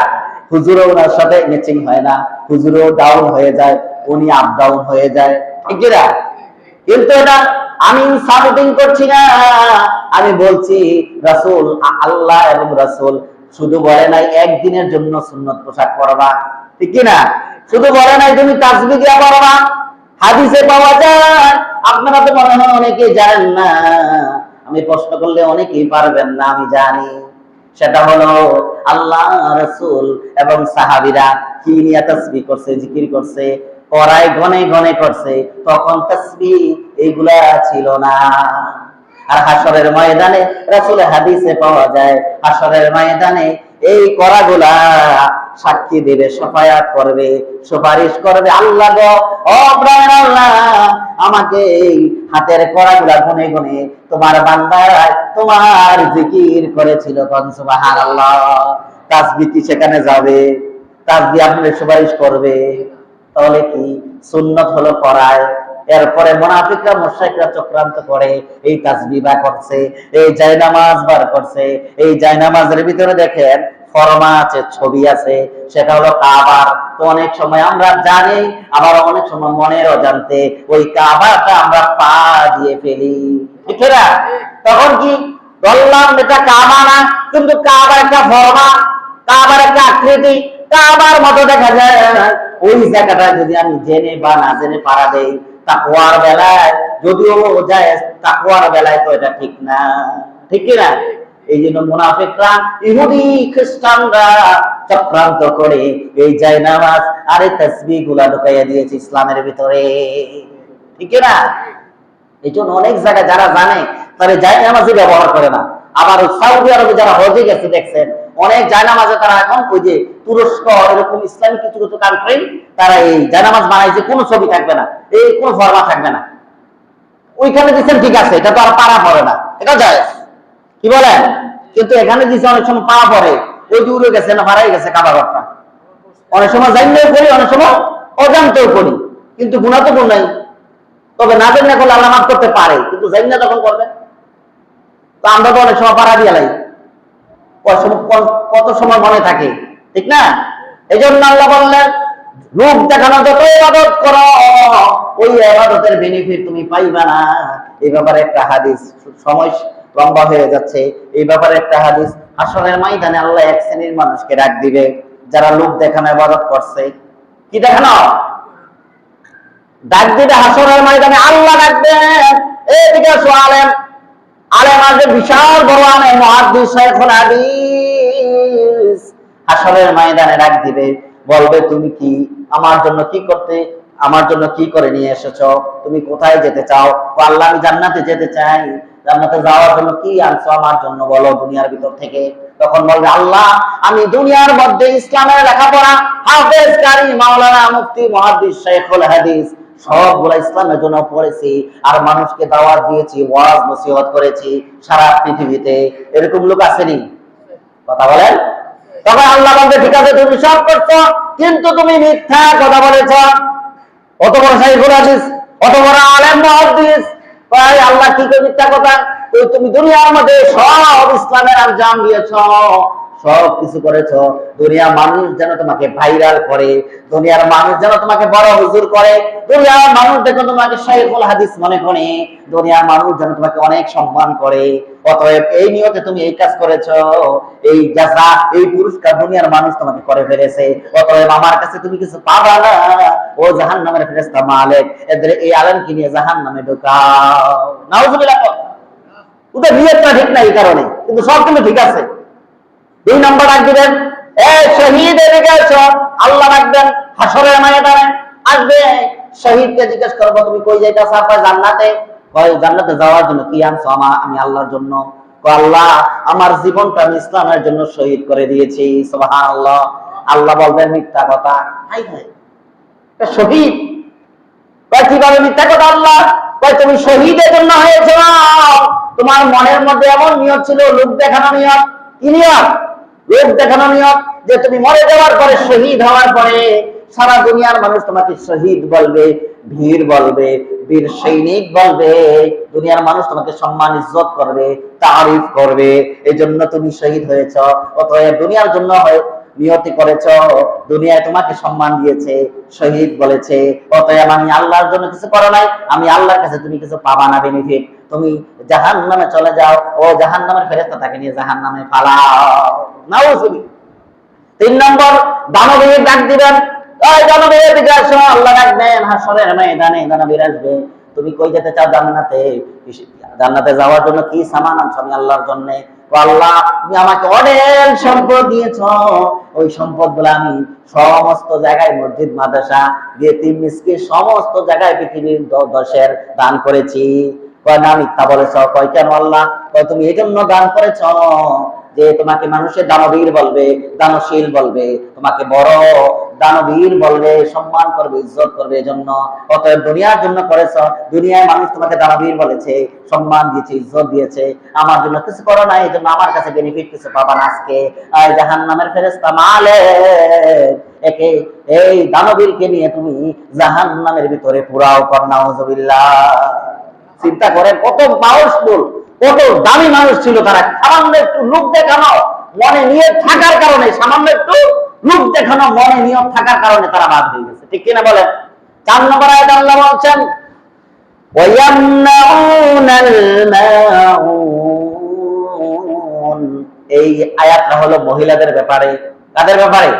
হুজুরও ওনার সাথে ম্যাচিং হয় না, হুজুরও ডাউন হয়ে যায়, উনি আপ ডাউন হয়ে যায়। ঠিক কিনা? কিন্তু এটা আমি সাপোর্টিং করছি না, আমি বলছি রাসূল, আল্লাহ এবং রাসূল শুধু বলে নাই একদিনের জন্য সুন্নত পোশাক পরবা। ঠিক কিনা? শুধু বলে নাই তুমি তাসবিহ দিয়া পরবা। হাদিসে পাওয়া যায়, আপনারা তো মনে হয় অনেকেই জানেন না, আমি প্রশ্ন করলে অনেকেই পারবেন না, আমি জানি। সেটা হলো আল্লাহ, রাসূল এবং সাহাবীরা কি নিয়ে তাসবিহ করছে, জিকির করছে, করায় গনে গনে করছে, তখন তাসবিহ এইগুলা ছিল না। আর হাসরের ময়দানে, রাসূলের হাদিসে পাওয়া যায়, হাসরের ময়দানে এই করাগুলা সাক্ষী দেবে, শাফায়াত করবে, সুপারিশ করবে। আল্লাহ গো, ও প্রাণ আল্লাহ, আমাকে এই হাতের করাগুলা গুনে গুনে তোমার বান্দা তোমার জিকির করেছিল। কোন সুবহানাল্লাহ। তাসবিহ কি সেখানে যাবে? তাসবিহ আপনাদের সুপারিশ করবে? তাহলে কি সুন্নত হলো করায়। এরপরে মুনাফিকরা, মুশরিকরা চক্রান্ত করে, এই তাসবিহ বার করছে, এই জায়নামাজ বার করছে। এই জায়নামাজের ভিতরে দেখেন ফরমা আছে, ছবি আছে, সেটা হলো কাবার। তো অনেক সময় আমরা জানি, আবার অনেক সময় মনের অজান্তে ওই কাবাটা আমরা পা দিয়ে ফেলি। ঠিক না? তখন কি বললাম এটা কাবা না, কিন্তু কাবার একটা ফরমা, কাবার একটা আকৃতি, কাবার মতো দেখা যায়। ওই জায়গাটা যদি আমি জেনে বা না জেনে পাড়া দেই, তাকওয়ার বেলায় যদিও যায়, তাকওয়ার বেলায় তো এটা ঠিক না, ঠিক কি না? এই জন্য মুনাফিকরা, ইহুদি খ্রিস্টানরা চক্রান্ত করে এই জায়নামাজ আর এই তাসবিহ গুলা ঢুকাইয়া দিয়েছে ইসলামের ভিতরে, ঠিক না? এই জন্য অনেক জায়গায় যারা জানে তারা জায়নামাজই ব্যবহার করে না। আবার সৌদি আরবে যারা হজে গেছে দেখছেন অনেক জায়নামাজে তারা এখন ওই যে তুরস্ক এরকম ইসলামিক কিছু কিছু কান্ট্রি তারা এই জায়নামাজ বানাইছে, কোনো ছবি থাকবে না, এই কোনো ফরমা থাকবে না। ওইখানে দিচ্ছেন ঠিক আছে, এটা তো আর পারা পড়ে না, এটা যায় কি বলেন? কিন্তু এখানে দিচ্ছে অনেক সময় পা পড়ে, ওই যে উড়ে গেছে না হারাই গেছে কাবাঘরটা। অনেক সময় জানলেও করি, অনেক সময় অজান্তেও করি, কিন্তু গুণা তো গুণ নাই। তবে না জানলে করলে আল্লাহ মাফ করতে পারে, কিন্তু জানি না তখন করবে। তো আমরা তো অনেক সময় পাড়া দিয়ে লাই, কত সময় মনে থাকে, ঠিক না? এই জন্য আল্লাহ বললেন রূপ দেখানো যত ইবাদত করো ওই ইবাদতের বেনিফিট তুমি পাইবা না। এই ব্যাপারে একটা হাদিস, সময় লম্বা হয়ে যাচ্ছে, এই ব্যাপারে একটা হাদিস, হাসরের ময়দানে আল্লাহ এক শ্রেণীর মানুষকে ডাক দিবে যারা লোক দেখানো ইবাদত করছে। কি দেখানো? ডাক দিবে হাসরের ময়দানে, আল্লাহ ডাকবেন এদিকে আসো আলেম, আলেম আসবে, বিশাল বড় আলেম, মুহাদ্দিস, শাইখুল হাদিস। হাসরের ময়দানে ডাক দিবে, বলবে তুমি কি আমার জন্য কি করতে, আমার জন্য কি করে নিয়ে এসেছো, তুমি কোথায় যেতে চাও? ও আল্লাহ আমি জান্নাতে যেতে চাই। জান্নাতে যাওয়ার জন্য কি আনছো আমার জন্য বলো দুনিয়ার ভিতর থেকে? তখন বলবে আল্লাহ আমি দুনিয়ার মধ্যে ইসলামের লেখাপড়া, হাফেজ, কারি, মাওলানা, মুফতি, মুহাদ্দিস, শাইখুল হাদিস সবগুলা ইসলামের জন্য পড়েছি, আর মানুষকে দাওয়াত দিয়েছি, ওয়াজ নসিহত করেছি সারা পৃথিবীতে। এরকম লোক আসেনি? কথা বলেন। তবে আল্লাহ বলবে ঠিক আছে তুমি সব করছো, কিন্তু তুমি মিথ্যা কথা বলেছ। অত বড় শাইখুল হাদিস, অত বড় আলেম মুহাদ্দিস, ভাই আল্লাহ কি করে মিথ্যা কথা? তুমি দুনিয়ার মধ্যে সব ইসলামের আঞ্জাম দিয়েছ, সব কিছু করেছ, দুনিয়ার মানুষ যেন তোমাকে ভাইরাল করে, দুনিয়ার মানুষ যেন তোমাকে বড় হুজুর করে, দুনিয়ার মানুষ যেন তোমাকে শাইখুল হাদিস মনে করে, দুনিয়ার মানুষ যেন তোমাকে অনেক সম্মান করে। অতএব এই নিয়তে তুমি এই কাজ করেছ, এই জাযা, এই পুরস্কার দুনিয়ার মানুষ তোমাকে করে ফেলেছে। অতএব আমার কাছে তুমি কিছু পাবা না। ও জাহান্নামের ফেরেশতা মালিক, এদের এই আলেমকে নিয়ে জাহান্নামে ঢোকাও। নাউজুবিল্লাহ। ওদের নিয়তটা ঠিক না এই কারণে, কিন্তু সব কিন্তু ঠিক আছে। 2 নম্বর ডাক দিবেন, এই শহীদ এদিকে আসো, আল্লাহ ডাকবেন হাসরের ময়দানে আসবে। শহীদকে জিজ্ঞেস করবো তুমি কই যাইতাছ? কয় জান্নাতে। কয় জান্নাতে যাওয়ার জন্য কি আনছো? আমি আল্লাহর জন্য। কয় আল্লাহ আমার জীবনটা আমি ইসলামের জন্য শহীদ করে দিয়েছি। সুবহানাল্লাহ। আল্লাহ বলবেন মিথ্যা কথা। হাই হাই, শহীদ? কয় কিভাবে মিথ্যা কথা আল্লাহ? কয় তুমি শহীদের জন্য হয়েছ, তোমার মনের মধ্যে এমন নিয়ত ছিল, লোক দেখানো নিয়ত। কি নিয়ত? লোক দেখানো নিয়ত, যে তুমি মরে যাওয়ার পরে, শহীদ হওয়ার পরে সারা দুনিয়ার মানুষ তোমাকে শহীদ বলবে, বীর বলবে, বীর সৈনিক বলবে, দুনিয়ার মানুষ তোমাকে সম্মান ইজ্জত করবে, তারিফ করবে। এই জন্য তুমি শহীদ হয়েছ। অতএব দুনিয়ার জন্য নিয়তি করেছ, দুনিয়ায় তোমাকে সম্মান দিয়েছে, শহীদ বলেছে। অতএব আমি আল্লাহর জন্য কিছু করো নাই, আমি আল্লাহর কাছে তুমি কিছু পাবা না বেনিফিট, তুমি জাহান্নামে চলে যাও। ও জাহান্নামের ফেরেশতা তাকে নিয়ে জাহান্নামে ফালাও। নাউজুবিল্লাহ। 3 নম্বর দানবীর ডাক দিবেন, ওই দানবীর দিকে আসো, আল্লাহ ডাকবেন হাসরের ময়দানে, দানবীর আসবে, তুমি কই যেতে চাও? জান্নাতে। জান্নাতে যাওয়ার জন্য কি সামান আনছো? আমি আল্লাহর জন্য। আল্লাহ তুমি আমাকে অনেক সম্পদ দিয়েছ, ওই সম্পদ গুলো আমি সমস্ত জায়গায় মসজিদ, মাদ্রাসা, ইয়েতিম, মিসকিন সমস্ত জায়গায় পৃথিবীর 10 দান করেছি। কয় না মিথ্যা বলেছ। কয় কেন আল্লাহ? কয় তুমি এই জন্য দান করেছ যে তোমাকে মানুষের দানবীর বলবে, দানশীল বলবে, তোমাকে বড় দানবীর বলবে, সম্মান করবে, ইজ্জত করবে, এজন্য। অতএব দুনিয়ার জন্য করেছ, দুনিয়ায় মানুষ তোমাকে দানবীর বলেছে, সম্মান দিয়েছে, ইজ্জত দিয়েছে, আমার জন্য কিছু করো না, এই জন্য আমার কাছে বেনিফিট কিছু পাবা না আজকে। জাহান্নামের ফেরেশতা মালিক একে, এই দানবীরকে নিয়ে তুমি জাহান্নামের ভিতরে পুরাও কর। নাউজুবিল্লাহ। চিন্তা করেন কত পাওয়ারফুল, কত দামি মানুষ ছিল তারা। সামান্য একটু লোক দেখানো মনে নিয়ে থাকার কারণে, সামান্য একটু লোক দেখানো মনে নিয়ে থাকার কারণে তারা বাদ হয়ে গেছে, ঠিক কিনা বলেন? 4 নম্বর আয়াতে আল্লাহ বলছেন ওয়ায়ামনাউনাল মাউন। এই আয়াতটা হলো মহিলাদের ব্যাপারে। কাদের ব্যাপারে?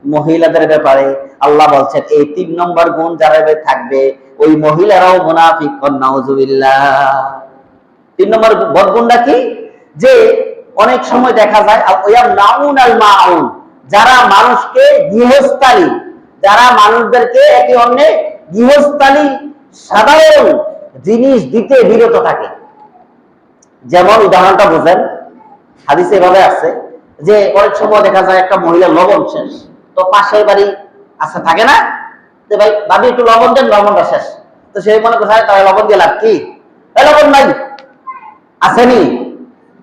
মহিলাদের ব্যাপারে আল্লাহ বলছেন এই 3 নম্বর গুণ যারা থাকবে ওই মহিলারাও মুনাফিক। নাউজুবিল্লাহ। 3 নম্বর বদগুণটা কি? যে অনেক সময় দেখা যায় যারা মানুষকে গৃহস্থালী, যারা মানুষদেরকে একে অন্যে গৃহস্থালী সাধারণ জিনিস দিতে বিরত থাকে। যেমন উদাহরণটা বুঝেন, হাদিসে এভাবে আছে যে অনেক সময় দেখা যায় একটা মহিলা লবণ শেষ, তো পাশের বাড়ি আচ্ছা থাকে না যে ভাই ভাবি একটু লবণ দেন, লবণটা শেষ। তো সেই মনে করছে তারা লবণ দিয়ে লাভ কি, লবণ নাই আসেনি,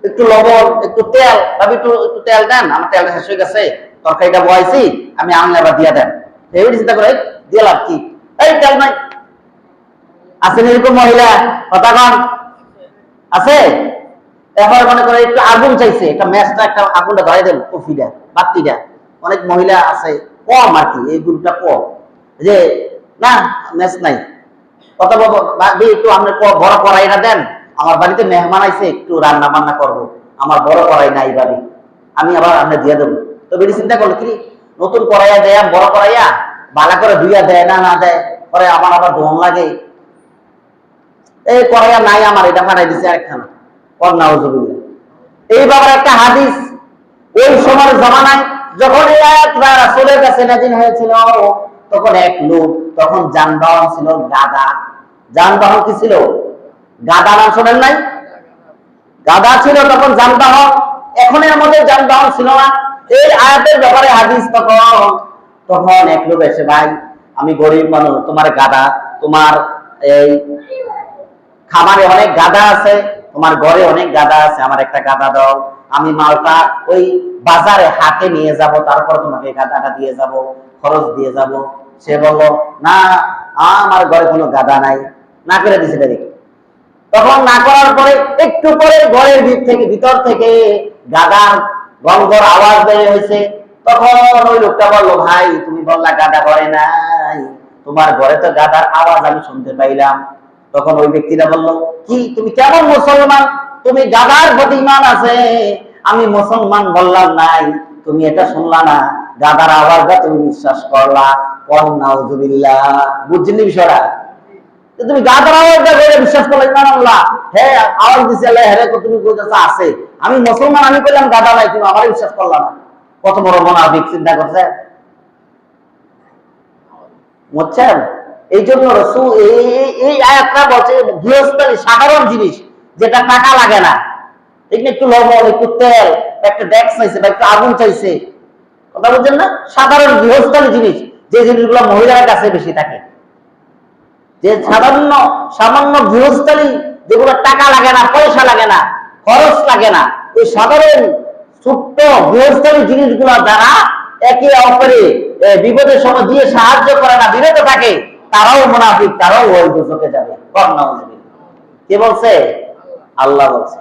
একটু লবণ একটু তেল, ভাবি একটু একটু তেল দেন, আমার তেলটা শেষ হয়ে গেছে, তরকারিটা বয়াইছি আমি আনলে আবার দিয়ে দেন। এইভাবে চিন্তা করে দিয়ে লাভ কি, এই তেল নাই। আসেনি এরকম মহিলা? কথা কন আছে? এবার মনে করে একটু আগুন চাইছে, একটা ম্যাচটা একটা আগুনটা ধরাই দেন, কফিটা বাতিটা। অনেক মহিলা আছে কম আর কি, এই গ্রুপটা কম, যে না ম্যাচ নাই, কথা বলবো ভাবি একটু আপনি বড় কড়াইটা দেন, আমার বাড়িতে মেহমান আইছে, একটু রান্না বান্না করবো, আমার বড় কড়াই নাই বাড়ি, আমি আবার আপনি দিয়ে দেবো। তো বেশি চিন্তা করলো কি নতুন কড়াইয়া দেয়, বড় কড়াইয়া বালা করে ধুইয়া দেয় না, না দেয়, পরে আমার আবার দোন লাগে, এই কড়াইয়া নাই আমার, এটা ফাটাই দিছে আরেকখানা। এই বাবার একটা হাদিস, ওই সময়ের জামানায় যখন এই আয়াতটা রাসূলের কাছে নাযিল হয়েছিল, তখন এক লোক, তখন যানবাহন ছিল গাদা। যানবাহন কি ছিল? গাদা। নাম শোনেন নাই? গাদা ছিল তখন যানবাহন, এখন আমাদের যানবাহন ছিল না। এই আয়াতের ব্যাপারে হাদিস তখন এক লোক এসে, ভাই আমি গরিব মানুষ, তোমার গাদা, তোমার এই খামারে অনেক গাদা আছে, তোমার ঘরে অনেক গাদা আছে, আমার একটা গাদা দাও, আমি মালটা ওই বাজারে হাটে নিয়ে যাব, তারপর তোমাকে গাদাটা দিয়ে যাব, খরচ দিয়ে যাব। সে বলল না, আমার ঘরে কোনো গাদা নাই, না করে দিছে ডাইরেক্ট। তখন না করার পরে একটু পরে ঘরের ভিতর থেকে গাদার গঙ্গর আওয়াজ বের হয়েছে। তখন ওই লোকটা বললো, ভাই তুমি বললা গাদা ঘরে নাই, তোমার ঘরে তো গাদার আওয়াজ আমি শুনতে পাইলাম। তখন ওই ব্যক্তিটা বললো, কি তুমি কেমন মুসলমান, তুমি গাদার প্রতি ঈমান আছে, আমি মুসলমান বললাম নাই, তুমি এটা শুনলা না, গাদার আওয়াজটা তুমি বিশ্বাস করলা। নাউজুবিল্লাহ। বুঝছেন বিষয়টা? তুমি গাদার আওয়াজটা করে বিশ্বাস করলে ঈমান আনলা, হ্যাঁ আওয়াজ দিছে আল্লাহ, হ্যাঁ তুমি বলতেছ আছে, আমি মুসলমান, আমি বললাম গাদা নাই, তুমি আমারই বিশ্বাস করলা না। কত বড় মুনাফিক, চিন্তা করছে? বুঝছেন? এই জন্য রাসূল এই আয়াতটা বলছে গৃহস্থালী সাধারণ জিনিস, যেটা টাকা লাগে না, ঠিক না? একটু লবণ, একটু তেল, একটা ডেক্স চাইছে বা একটু আগুন চাইছে, কথা বলছেন না? সাধারণ গৃহস্থালী জিনিস, যে জিনিসগুলো মহিলার কাছে বেশি থাকে, যে সামান্য গৃহস্থালী, যেগুলো টাকা লাগে না, পয়সা লাগে না, খরচ লাগে না, এই সাধারণ ছোট্ট গৃহস্থালী জিনিসগুলো যারা একে অপরে বিপদের সময় দিয়ে সাহায্য করে না, বিরত থাকে, তারাও মুনাফিক, তারাও ওই দুজকে যাবে। কে বলছে? আল্লাহ বলছে।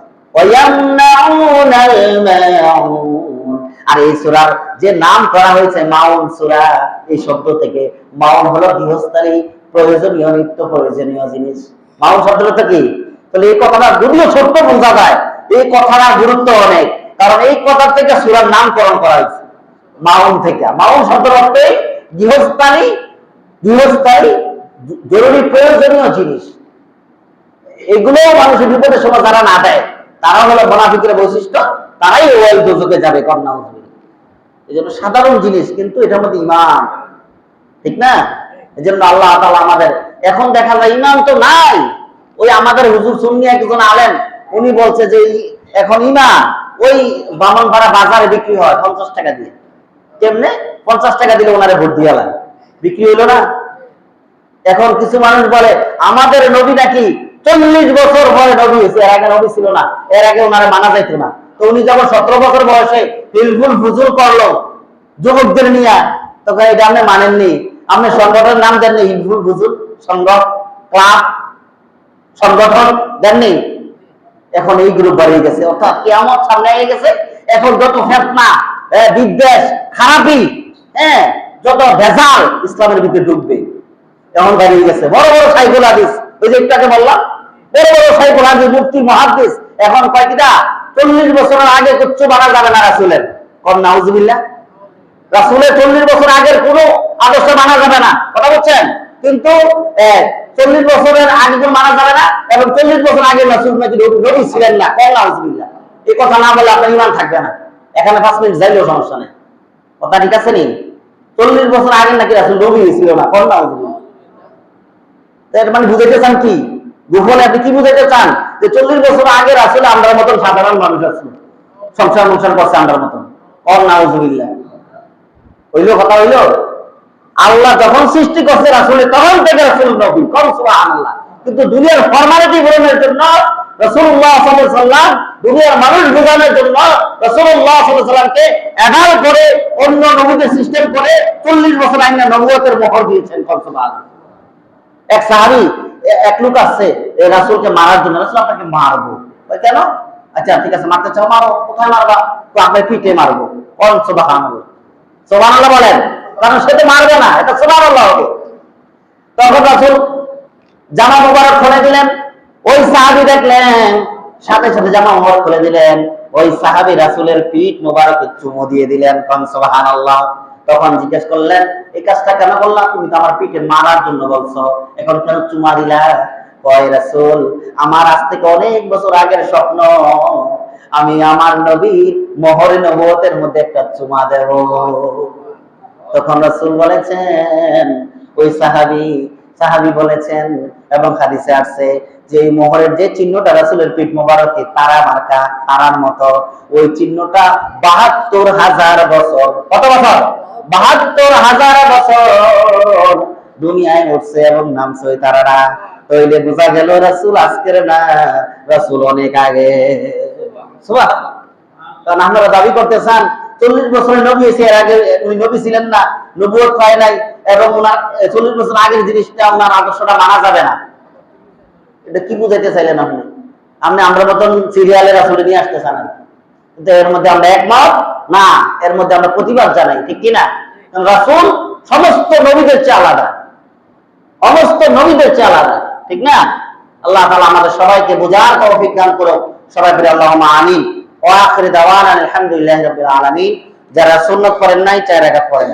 আর এই সূরার যে নাম করা হয়েছে মাউন সূরা, এই শব্দ থেকে। মাউন হলো গৃহস্থালী প্রয়োজনীয়, নিত্য প্রয়োজনীয় জিনিস। মাউন শব্দটা কি? তাহলে এই কথাটা যদিও ছোট্ট বোঝা যায়, এই কথাটার গুরুত্ব অনেক, কারণ এই কথা থেকে সূরার নামকরণ করা হয়েছে মাউন থেকে। মাউন শব্দের অর্থে গৃহস্থালী, গৃহস্থালী জরুরি প্রয়োজনীয় জিনিস। এগুলো মানুষের বিপদের সময় যারা না দেয়, তারা হলো মুনাফিকের বৈশিষ্ট্য, তারাই ওই দোজখে যাবে। কন্যা এই জন্য সাধারণ জিনিস, কিন্তু এটার মধ্যে ঈমান, ঠিক না? এই জন্য আল্লাহ তাআলা আমাদের, এখন দেখা যায় ঈমান তো নাই। ওই আমাদের হুজুর সুন্নি একজন আলেম, উনি বলছে যে এখন ঈমান ওই ব্রাহ্মণপাড়া বাজারে বিক্রি হয় 50 টাকা দিয়ে। কেমনে? 50 টাকা দিলে ওনারে ভোট দিয়ে লাগে, বিক্রি হইলো না। এখন কিছু মানুষ বলে আমাদের নবী নাকি 40 বছর পরে নবী হয়েছে, এর আগে নবী ছিল না, এর আগে ওনারে মানা যাইতো না। তো উনি যখন 17 বছর বয়সে হিলফুল ফুজুল করলো যুবকদের নিয়ে, তখন এটা আপনি মানেননি, আপনি সংগঠনের নাম দেননি, হিলফুল ফুজুল সংঘ, ক্লাব, সংগঠন দেননি। এখন এই গ্রুপ বাড়িয়ে গেছে, অর্থাৎ কিয়ামত সামনে এসে গেছে। এখন যত ফিতনা, বিদ্বেষ, খারাপি, যত ভেজাল ইসলামের ভিতরে ঢুকবে, এমন দাঁড়িয়ে গেছে। বড় বড় শাইখুল হাদিস, ওই যে একটাকে বললাম, বড় বড় শাইখুল হাদিস, মুফতি, মুহাদ্দিস, এখন কয়েকটা 40 বছরের আগে কিচ্ছু বানা যাবে না রাসূলের। কর নাউজুবিল্লাহ। রাসূলের 40 বছর আগের কোনো আদর্শ মানা যাবে না, কথা বলছেন? কিন্তু 40 বছরের আগে মানা যাবে না, এবং 40 বছর আগে রাসূল নাকি নবী ছিলেন না, আলহামদুলিল্লাহ, এই কথা না বলে আপনার ঈমান থাকবে না। এখানে 5 মিনিট যাইলেও সমস্যা নেই, কথা ঠিক আছে নি? 40 বছর আগে নাকি রাসূল নবী ছিল না, আলহামদুলিল্লাহ। এর মানে বুঝাইতে চান কি? গোপনে আপনি কি বুঝাইতে চান? যে 40 বছর আগে রাসূল আমরার মতন সাধারণ মানুষ আছে, সংসার করছে আমরার মতন, আলহামদুলিল্লাহ। হইলো কথা হইলো? আল্লাহ যখন সৃষ্টি করছে রাসূলের, তখন থেকে রাসূল নবী, সুবহানাল্লাহ। কিন্তু দুনিয়ার ফরমালিটি পূরণের জন্য রাসূলুল্লাহ সাল্লাল্লাহু আলাইহি ওয়াসাল্লাম, দুনিয়ার মানুষ বোঝানোর জন্য রাসূলুল্লাহ সাল্লাল্লাহু আলাইহি ওয়াসাল্লামকে এভাবে করে অন্য নবীদের সিস্টেম করে 40 বছর আইনা নবুয়তের মোহর দিয়েছেন, সুবহানাল্লাহ। এক সাহাবী, এক লোক আসছে রাসূলকে মারার জন্য, রাসূল আপনাকে মারবো। কেন? আচ্ছা ঠিক আছে, মারতে চাও মারো। কোথায় মারবা? তো আপনার পিঠে মারবো। সুবহানাল্লাহ, সুবহানাল্লাহ বলেন, কারণ সে তো মারবে না, এটা সুবহানাল্লাহ হবে। তখন রাসূল জামা মোবারক খুলে দিলেন, ওই সাহাবী দেখলেন, সাথে সাথে জামা মোবারক খুলে দিলেন, ওই সাহাবী রাসূলের পিঠ মোবারকে চুমু দিয়ে দিলেন, সুবহানাল্লাহ। তখন জিজ্ঞেস করলেন, এই কাজটা কেন করলা? তুমি তো আমার পিঠে মারার জন্য বলছো, এখন কেন চুমা দিলা? কয় রাসূল, আমার আজ থেকে অনেক বছর আগের স্বপ্ন, আমি আমার নবীর মোহরে নবুয়তের মধ্যে একটা চুমা দেব। তখন রাসূল বলেছেন, ওই সাহাবী বলেছেন, এবং হাদিসে আছে যে এই মোহরের যে চিহ্নটা রাসূলের পিঠ মোবারকে তারা মার্কা, তারার মতো, ওই চিহ্নটা ৭২,০০০ বছর, কত বছর? ৭২,০০০ বছর দুনিয়ায় উঠছে এবং নামছে ওই তারারা। তাইলে বোঝা গেল রাসূল আজকের না, রাসূল অনেক আগে। সুবহানাল্লাহ। কারণ আপনারা দাবি করতে চান 40 বছরের নবী এসে, এর আগে উনি নবী ছিলেন না, নবুয়ত পায় নাই, এবং ওনার 40 বছর আগের জিনিসটা, ওনার আদর্শটা মানা যাবে না। এটা কি বুঝাইতে চাইলেন আপনি? আমরা মতন সিরিয়ালের রাসূল নিয়ে আসতে চান, কিন্তু এর মধ্যে আমরা একমত না, এর মধ্যে আমরা প্রতিবাদ জানাই, ঠিক কিনা? রাসূল সমস্ত নবীদের চেয়ে আলাদা, সমস্ত নবীদের চেয়ে আলাদা, ঠিক না? আল্লাহ তাআলা আমাদের সবাইকে বোঝার তৌফিক দান করুন, সবাই বলি আল্লাহুম্মা আমিন। ওয়া আখিরু দাওয়ানা আলহামদুলিল্লাহি রাব্বিল আলামিন। যারা সুন্নাত পড়েন নাই, 4 রাকাত পড়েন।